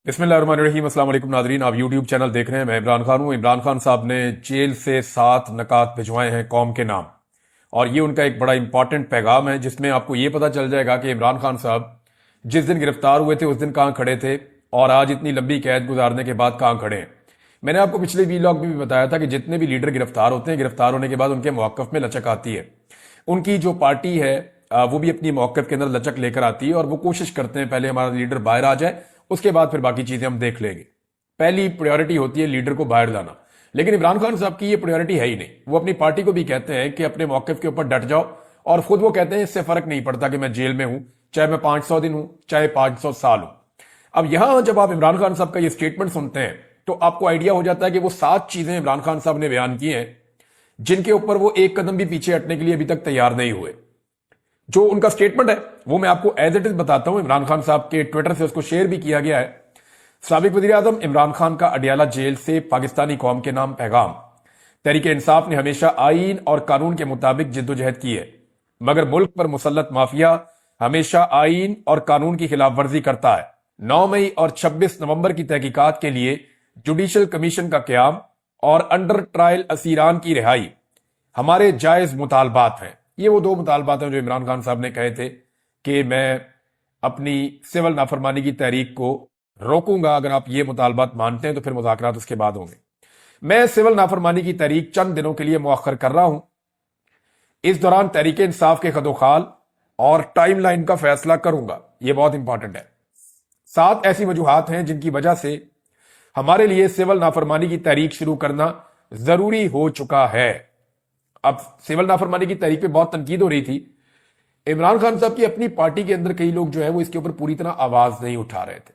بسم اللہ الرحمن الرحیم۔ السلام علیکم ناظرین، آپ یوٹیوب چینل دیکھ رہے ہیں، میں عمران خان ہوں۔ عمران خان صاحب نے جیل سے 7 نکات بھجوائے ہیں قوم کے نام، اور یہ ان کا ایک بڑا امپورٹنٹ پیغام ہے جس میں آپ کو یہ پتا چل جائے گا کہ عمران خان صاحب جس دن گرفتار ہوئے تھے اس دن کہاں کھڑے تھے اور آج اتنی لمبی قید گزارنے کے بعد کہاں کھڑے ہیں۔ میں نے آپ کو پچھلے ویلاگ میں بھی بتایا تھا کہ جتنے بھی لیڈر گرفتار ہوتے ہیں، گرفتار ہونے کے بعد ان کے موقف میں لچک آتی ہے۔ ان کی جو پارٹی ہے وہ بھی اپنی موقف کے اندر لچک لے کر آتی ہے، اور وہ کوشش کرتے ہیں پہلے ہمارا لیڈر باہر آ جائے، اس کے بعد پھر باقی چیزیں ہم دیکھ لیں گے۔ پہلی پریورٹی ہوتی ہے لیڈر کو باہر لانا، لیکن عمران خان صاحب کی یہ پریورٹی ہے ہی نہیں۔ وہ اپنی پارٹی کو بھی کہتے ہیں کہ اپنے موقف کے اوپر ڈٹ جاؤ، اور خود وہ کہتے ہیں اس سے فرق نہیں پڑتا کہ میں جیل میں ہوں، چاہے میں 500 دن ہوں چاہے 500 سال ہوں۔ اب یہاں جب آپ عمران خان صاحب کا یہ سٹیٹمنٹ سنتے ہیں تو آپ کو آئیڈیا ہو جاتا ہے کہ وہ 7 چیزیں عمران خان صاحب نے بیان کی ہیں جن کے اوپر وہ ایک قدم بھی پیچھے ہٹنے کے لیے ابھی تک تیار نہیں ہوئے۔ جو ان کا سٹیٹمنٹ ہے وہ میں آپ کو ایز اٹ از بتاتا ہوں۔ عمران خان صاحب کے ٹویٹر سے اس کو شیئر بھی کیا گیا ہے۔ سابق وزیر اعظم عمران خان کا اڈیالہ جیل سے پاکستانی قوم کے نام پیغام۔ تحریک انصاف نے ہمیشہ آئین اور قانون کے مطابق جد و جہد کی ہے، مگر ملک پر مسلط مافیا ہمیشہ آئین اور قانون کی خلاف ورزی کرتا ہے۔ 9 مئی اور 26 نومبر کی تحقیقات کے لیے جوڈیشل کمیشن کا قیام اور انڈر ٹرائل اسیران کی رہائی ہمارے جائز مطالبات ہیں۔ یہ وہ 2 مطالبات ہیں جو عمران خان صاحب نے کہے تھے کہ میں اپنی سول نافرمانی کی تحریک کو روکوں گا، اگر آپ یہ مطالبات مانتے ہیں تو پھر مذاکرات اس کے بعد ہوں گے۔ میں سول نافرمانی کی تحریک چند دنوں کے لیے مؤخر کر رہا ہوں۔ اس دوران تحریک انصاف کے خدوخال اور ٹائم لائن کا فیصلہ کروں گا۔ یہ بہت امپورٹنٹ ہے۔ 7 ایسی وجوہات ہیں جن کی وجہ سے ہمارے لیے سول نافرمانی کی تحریک شروع کرنا ضروری ہو چکا ہے۔ اب سول نافرمانی کی تحریک پہ بہت تنقید ہو رہی تھی۔ عمران خان صاحب کی اپنی پارٹی کے اندر کئی لوگ جو ہیں وہ اس کے اوپر پوری طرح آواز نہیں اٹھا رہے تھے،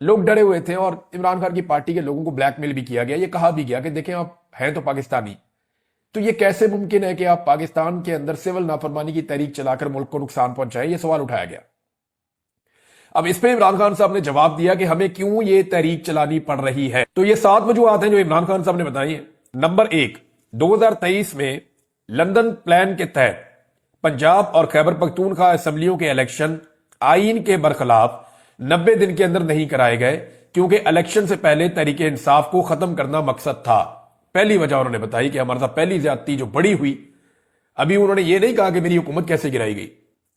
لوگ ڈرے ہوئے تھے، اور عمران خان کی پارٹی کے لوگوں کو بلیک میل بھی کیا گیا۔ یہ کہا بھی گیا کہ دیکھیں آپ ہیں تو پاکستانی، تو یہ کیسے ممکن ہے کہ آپ پاکستان کے اندر سول نافرمانی کی تحریک چلا کر ملک کو نقصان پہنچائیں؟ یہ سوال اٹھایا گیا۔ اب اس پہ عمران خان صاحب نے جواب دیا کہ ہمیں کیوں یہ تحریک چلانی پڑ رہی ہے۔ تو یہ 7 وجوہات ہیں جو عمران خان صاحب نے بتائی ہیں۔ نمبر 1، 2023 میں لندن پلان کے تحت پنجاب اور خیبر پختونخوا اسمبلیوں کے الیکشن آئین کے برخلاف 90 دن کے اندر نہیں کرائے گئے، کیونکہ الیکشن سے پہلے تحریک انصاف کو ختم کرنا مقصد تھا۔ پہلی وجہ انہوں نے بتائی کہ ہمارے ساتھ پہلی زیادتی جو بڑی ہوئی، ابھی انہوں نے یہ نہیں کہا کہ میری حکومت کیسے گرائی گئی،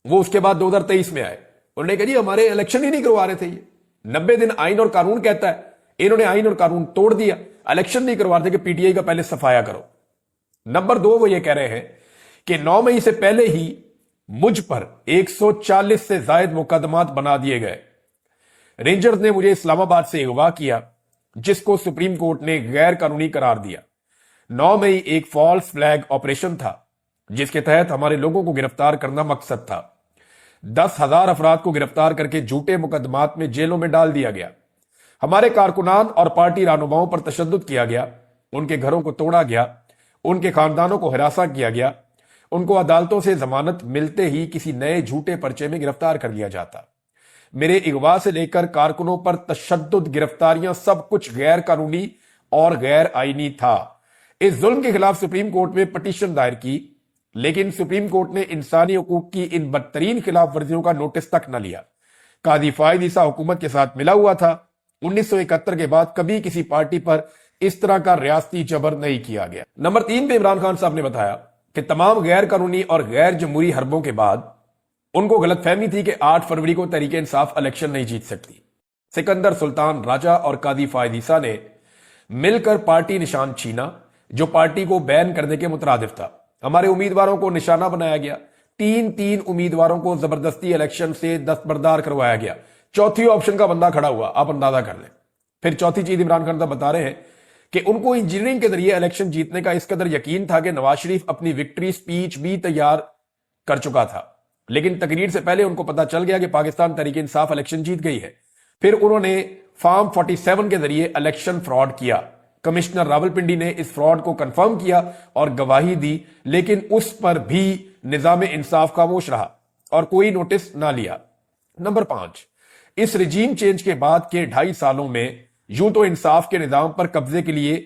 وہ اس کے بعد 2023 میں آئے، انہوں نے کہا جی ہمارے الیکشن ہی نہیں کروا رہے تھے، یہ 90 دن آئین اور قانون کہتا ہے، انہوں نے آئین اور قانون توڑ دیا، الیکشن نہیں کروا رہے تھے کہ پی ٹی آئی کا پہلے صفایا کرو۔ نمبر 2، وہ یہ کہہ رہے ہیں کہ 9 مئی سے پہلے ہی مجھ پر 140 سے زائد مقدمات بنا دیے گئے۔ رینجرز نے مجھے اسلام آباد سے اغوا کیا، جس کو سپریم کورٹ نے غیر قانونی قرار دیا۔ 9 مئی ایک فالس فلیگ آپریشن تھا جس کے تحت ہمارے لوگوں کو گرفتار کرنا مقصد تھا۔ 10,000 افراد کو گرفتار کر کے جھوٹے مقدمات میں جیلوں میں ڈال دیا گیا۔ ہمارے کارکنان اور پارٹی رہنماؤں پر تشدد کیا گیا، ان کے گھروں کو توڑا گیا، ان کے خاندانوں کو ہراساں کیا گیا، ان کو عدالتوں سے ضمانت ملتے ہی کسی نئے جھوٹے پرچے میں گرفتار کر لیا جاتا۔ میرے اغوا سے لے کر کارکنوں پر تشدد، گرفتاریاں، سب کچھ غیر قانونی اور غیر آئینی تھا۔ اس ظلم کے خلاف سپریم کورٹ میں پٹیشن دائر کی، لیکن سپریم کورٹ نے انسانی حقوق کی ان بدترین خلاف ورزیوں کا نوٹس تک نہ لیا۔ قاضی فائد عیسیٰ حکومت کے ساتھ ملا ہوا تھا۔ 1971 کے بعد کبھی کسی پارٹی پر اس طرح کا ریاستی جبر نہیں کیا گیا۔ نمبر 3 پہ عمران خان صاحب نے بتایا کہ تمام غیر قانونی اور غیر جمہوری حربوں کے بعد ان کو غلط فہمی تھی کہ 8 فروری کو تحریک انصاف الیکشن نہیں جیت سکتی۔ سکندر سلطان راجہ اور قاضی فائد عیسیٰ نے مل کر پارٹی نشان چھینا جو پارٹی کو بین کرنے کے مترادف تھا۔ ہمارے امیدواروں کو نشانہ بنایا گیا، 3 امیدواروں کو زبردستی الیکشن سے دستبردار کروایا گیا۔ چوتھی آپشن کا بندہ کھڑا ہوا، آپ اندازہ کر لیں۔ پھر چوتھی چیز عمران خان صاحب بتا رہے ہیں کہ ان کو انجینئرنگ کے ذریعے الیکشن جیتنے کا اس قدر یقین تھا کہ نواز شریف اپنی وکٹری سپیچ بھی تیار کر چکا تھا، لیکن تقریر سے پہلے ان کو پتا چل گیا کہ پاکستان تحریک انصاف الیکشن جیت گئی ہے۔ پھر انہوں نے فارم 47 کے ذریعے الیکشن فراڈ کیا۔ کمشنر راولپنڈی نے اس فراڈ کو کنفرم کیا اور گواہی دی، لیکن اس پر بھی نظام انصاف خاموش رہا اور کوئی نوٹس نہ لیا۔ نمبر 5، اس رجیم چینج کے بعد کے 2.5 سالوں میں یوں تو انصاف کے نظام پر قبضے کے لیے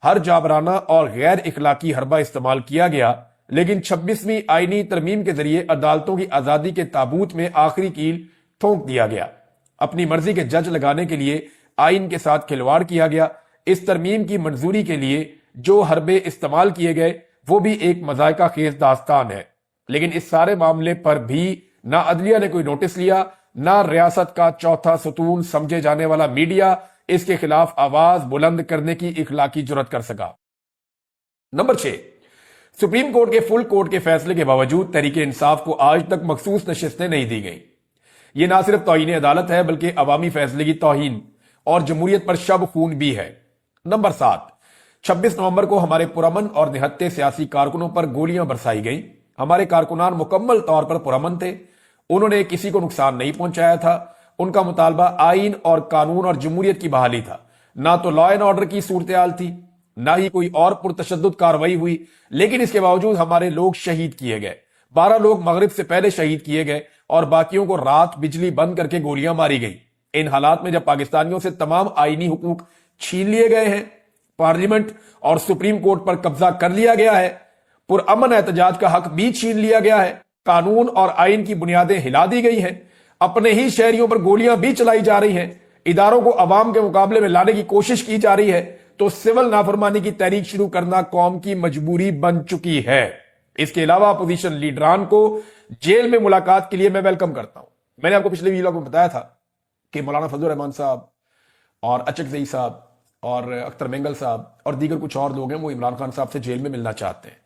ہر جابرانہ اور غیر اخلاقی حربہ استعمال کیا گیا، لیکن 26ویں آئینی ترمیم کے ذریعے عدالتوں کی آزادی کے تابوت میں آخری کیل ٹھونک دیا گیا۔ اپنی مرضی کے جج لگانے کے لیے آئین کے ساتھ کھلواڑ کیا گیا. اس ترمیم کی منظوری کے لیے جو حربے استعمال کیے گئے وہ بھی ایک مذائقہ خیز داستان ہے. لیکن اس سارے معاملے پر بھی نہ عدلیہ نے کوئی نوٹس لیا، نہ ریاست کا چوتھا ستون سمجھے جانے والا میڈیا اس کے خلاف آواز بلند کرنے کی اخلاقی جرات کر سکا. نمبر 6، سپریم کورٹ کے فل کورٹ کے فیصلے کے باوجود تحریک انصاف کو آج تک مخصوص نشستیں نہیں دی گئیں. یہ نہ صرف توہین عدالت ہے بلکہ عوامی فیصلے کی توہین اور جمہوریت پر شب خون بھی ہے. نمبر 7، 26 نومبر کو ہمارے پرامن اور نہتے سیاسی کارکنوں پر گولیاں برسائی گئیں. ہمارے کارکنان مکمل طور پر پرامن تھے، انہوں نے کسی کو نقصان نہیں پہنچایا تھا. ان کا مطالبہ آئین اور قانون اور جمہوریت کی بحالی تھا، نہ تو لا اینڈ آرڈر کی صورتحال تھی، نہ ہی کوئی اور پرتشدد کارروائی ہوئی. لیکن اس کے باوجود ہمارے لوگ شہید کیے گئے. 12 لوگ مغرب سے پہلے شہید کیے گئے اور باقیوں کو رات بجلی بند کر کے گولیاں ماری گئی. ان حالات میں جب پاکستانیوں سے تمام آئینی حقوق چھین لیے گئے ہیں، پارلیمنٹ اور سپریم کورٹ پر قبضہ کر لیا گیا ہے، پرامن احتجاج کا حق بھی چھین لیا گیا ہے، قانون اور آئین کی بنیادیں ہلا دی گئی ہیں، اپنے ہی شہریوں پر گولیاں بھی چلائی جا رہی ہیں، اداروں کو عوام کے مقابلے میں لانے کی کوشش کی جا رہی ہے، تو سول نافرمانی کی تحریک شروع کرنا قوم کی مجبوری بن چکی ہے. اس کے علاوہ اپوزیشن لیڈران کو جیل میں ملاقات کے لیے میں ویلکم کرتا ہوں. میں نے آپ کو پچھلے ویڈیو میں بتایا تھا کہ مولانا فضل الرحمان صاحب اور اچکزئی صاحب اور اختر مینگل صاحب اور دیگر کچھ اور لوگ ہیں وہ عمران خان صاحب سے جیل میں ملنا چاہتے ہیں،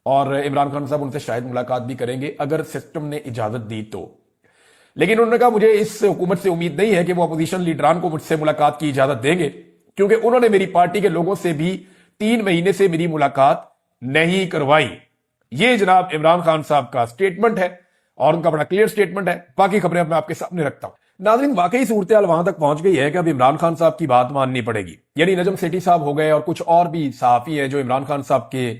اور عمران خان صاحب ان سے شاید ملاقات بھی کریں گے اگر سسٹم نے اجازت دی تو. لیکن انہوں نے کہا مجھے اس حکومت سے امید نہیں ہے کہ وہ اپوزیشن لیڈران کو مجھ سے ملاقات کی اجازت دیں گے، کیونکہ انہوں نے میری پارٹی کے لوگوں سے بھی 3 مہینے سے میری ملاقات نہیں کروائی. یہ جناب عمران خان صاحب کا سٹیٹمنٹ ہے اور ان کا بڑا کلیئر سٹیٹمنٹ ہے. باقی خبریں میں آپ کے سامنے رکھتا ہوں. ناظرین، واقعی صورتحال وہاں تک پہنچ گئی ہے کہ اب عمران خان صاحب کی بات ماننی پڑے گی. یعنی نجم سیٹھی صاحب ہو گئے اور کچھ اور بھی صحافی ہیں جو عمران خان صاحب کے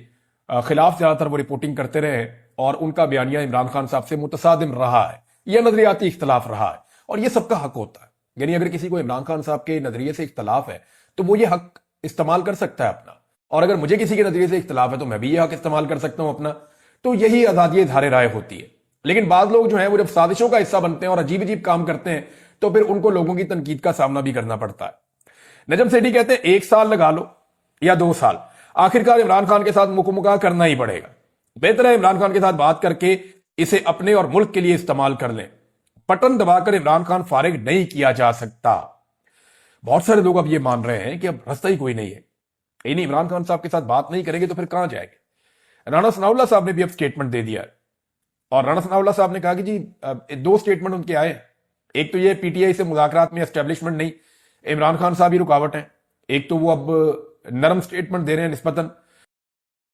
خلاف زیادہ تر وہ رپورٹنگ کرتے رہے اور ان کا بیانیہ عمران خان صاحب سے متصادم رہا ہے، یہ نظریاتی اختلاف رہا ہے، اور یہ سب کا حق ہوتا ہے. یعنی اگر کسی کو عمران خان صاحب کے نظریے سے اختلاف ہے تو وہ یہ حق استعمال کر سکتا ہے اپنا، اور اگر مجھے کسی کے نظریے سے اختلاف ہے تو میں بھی یہ حق استعمال کر سکتا ہوں اپنا. تو یہی آزادی اظہار رائے ہوتی ہے. لیکن بعض لوگ جو ہیں وہ جب سازشوں کا حصہ بنتے ہیں اور عجیب عجیب کام کرتے ہیں تو پھر ان کو لوگوں کی تنقید کا سامنا بھی کرنا پڑتا ہے. نجم سیٹھی کہتے ہیں 1 سال لگا لو یا 2 سال، آخرکار عمران خان کے ساتھ مکمکا کرنا ہی پڑے گا. بہتر ہے عمران خان کے ساتھ بات کر کے اسے اپنے اور ملک کے لیے استعمال کر لیں. بٹن دبا کر عمران خان فارغ نہیں کیا جا سکتا. بہت سارے لوگ اب یہ مان رہے ہیں کہ اب راستہ ہی کوئی نہیں ہے، یعنی عمران خان صاحب کے ساتھ بات نہیں کریں گے تو پھر کہاں جائے گے. رانا ثناء اللہ صاحب نے بھی اب سٹیٹمنٹ دے دیا ہے، اور رانا ثناء اللہ صاحب نے کہا کہ جی 2 سٹیٹمنٹ ان کے آئے ہیں. ایک تو یہ پی ٹی آئی سے مذاکرات میں اسٹیبلشمنٹ نہیں، عمران خان صاحب ہی رکاوٹ ہیں. ایک تو وہ اب نرم سٹیٹمنٹ دے رہے ہیں نسبتاً